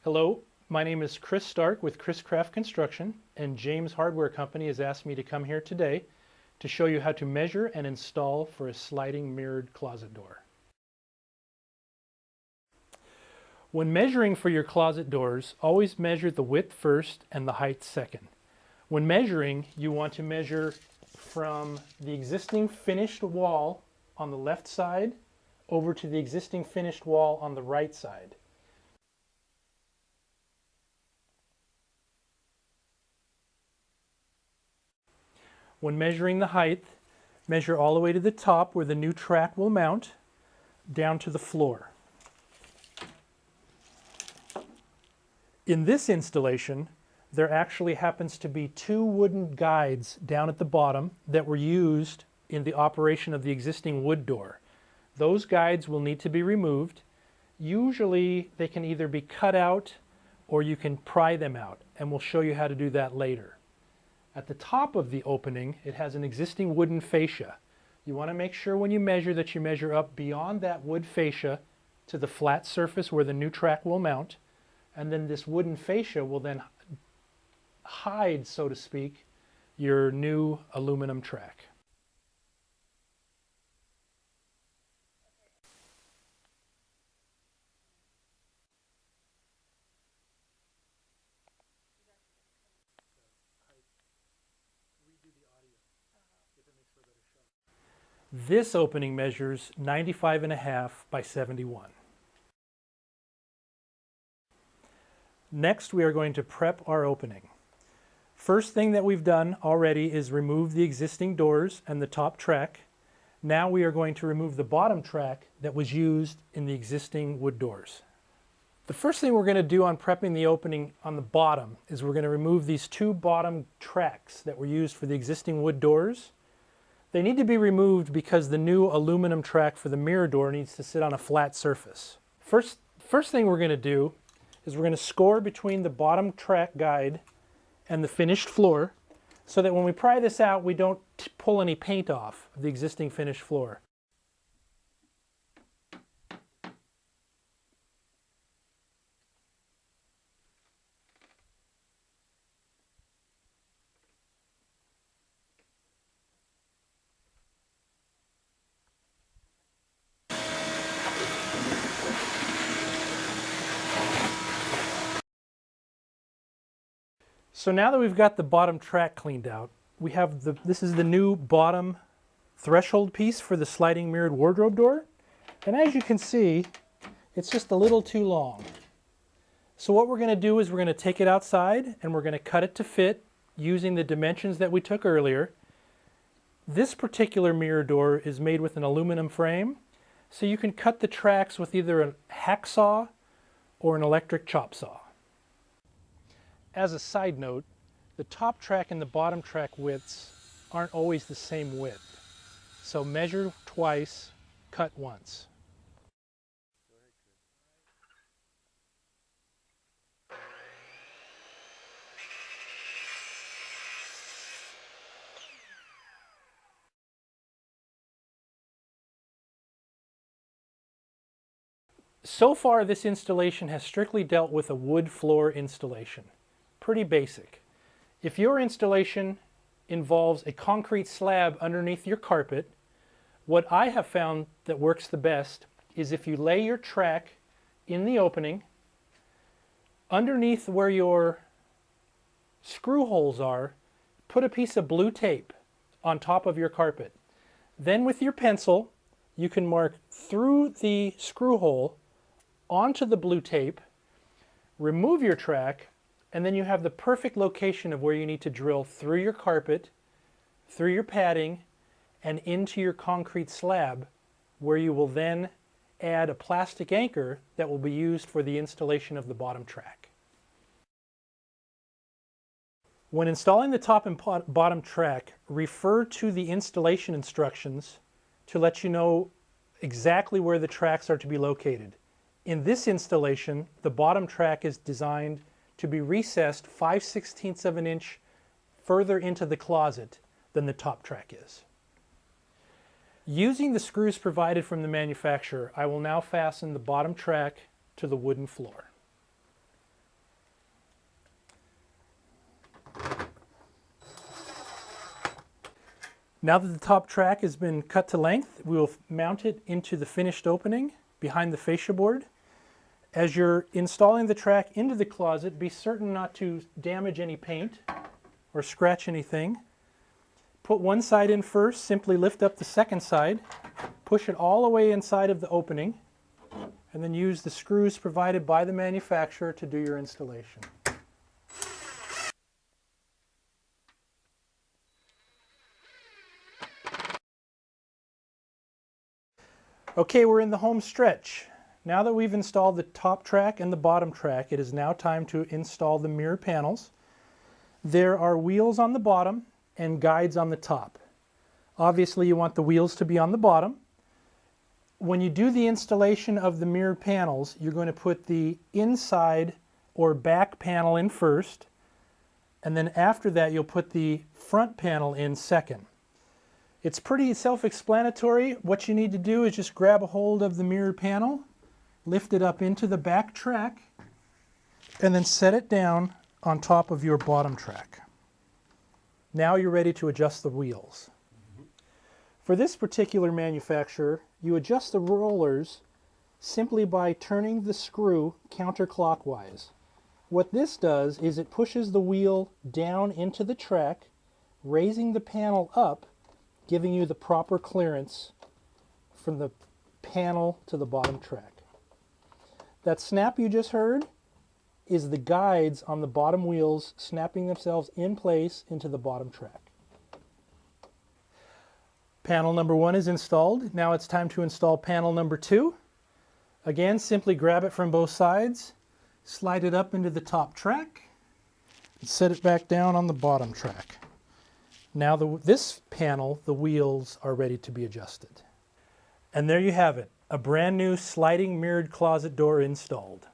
Hello, my name is Chris Stark with Chris Craft Construction, and James Hardware Company has asked me to come here today to show you how to measure and install for a sliding mirrored closet door. When measuring for your closet doors, always measure the width first and the height second. When measuring, you want to measure from the existing finished wall on the left side over to the existing finished wall on the right side. When measuring the height, measure all the way to the top where the new track will mount, down to the floor. In this installation, there actually happens to be two wooden guides down at the bottom that were used in the operation of the existing wood door. Those guides will need to be removed. Usually they can either be cut out or you can pry them out, and we'll show you how to do that later. At the top of the opening, it has an existing wooden fascia. You want to make sure when you measure that you measure up beyond that wood fascia to the flat surface where the new track will mount, and then this wooden fascia will then hide, so to speak, your new aluminum track. This opening measures 95.5 by 71. Next, we are going to prep our opening. First thing that we've done already is remove the existing doors and the top track. Now we are going to remove the bottom track that was used in the existing wood doors. The first thing we're going to do on prepping the opening on the bottom is we're going to remove these two bottom tracks that were used for the existing wood doors. They need to be removed because the new aluminum track for the mirror door needs to sit on a flat surface. First thing we're going to do is we're going to score between the bottom track guide and the finished floor so that when we pry this out, we don't pull any paint off of the existing finished floor. So now that we've got the bottom track cleaned out, we have this is the new bottom threshold piece for the sliding mirrored wardrobe door. And as you can see, it's just a little too long. So what we're going to do is we're going to take it outside and we're going to cut it to fit using the dimensions that we took earlier. This particular mirror door is made with an aluminum frame, so you can cut the tracks with either a hacksaw or an electric chop saw. As a side note, the top track and the bottom track widths aren't always the same width. So measure twice, cut once. So far, this installation has strictly dealt with a wood floor installation. Pretty basic. If your installation involves a concrete slab underneath your carpet, what I have found that works the best is if you lay your track in the opening, underneath where your screw holes are, put a piece of blue tape on top of your carpet. Then with your pencil, you can mark through the screw hole onto the blue tape, remove your track, and then you have the perfect location of where you need to drill through your carpet, through your padding, and into your concrete slab, where you will then add a plastic anchor that will be used for the installation of the bottom track. When installing the top and bottom track, refer to the installation instructions to let you know exactly where the tracks are to be located. In this installation, the bottom track is designed to be recessed 5/16 of an inch further into the closet than the top track is. Using the screws provided from the manufacturer, I will now fasten the bottom track to the wooden floor. Now that the top track has been cut to length, we will mount it into the finished opening behind the fascia board. As you're installing the track into the closet, be certain not to damage any paint or scratch anything. Put one side in first, simply lift up the second side, push it all the way inside of the opening, and then use the screws provided by the manufacturer to do your installation. Okay, we're in the home stretch. Now that we've installed the top track and the bottom track, it is now time to install the mirror panels. There are wheels on the bottom and guides on the top. Obviously, you want the wheels to be on the bottom. When you do the installation of the mirror panels, you're going to put the inside or back panel in first, and then after that you'll put the front panel in second. It's pretty self-explanatory. What you need to do is just grab a hold of the mirror panel, lift it up into the back track, and then set it down on top of your bottom track. Now you're ready to adjust the wheels. For this particular manufacturer, you adjust the rollers simply by turning the screw counterclockwise. What this does is it pushes the wheel down into the track, raising the panel up, giving you the proper clearance from the panel to the bottom track. That snap you just heard is the guides on the bottom wheels snapping themselves in place into the bottom track. Panel number 1 is installed. Now it's time to install panel number 2. Again, simply grab it from both sides, slide it up into the top track, and set it back down on the bottom track. Now this panel, the wheels are ready to be adjusted. And there you have it, a brand new sliding mirrored closet door installed.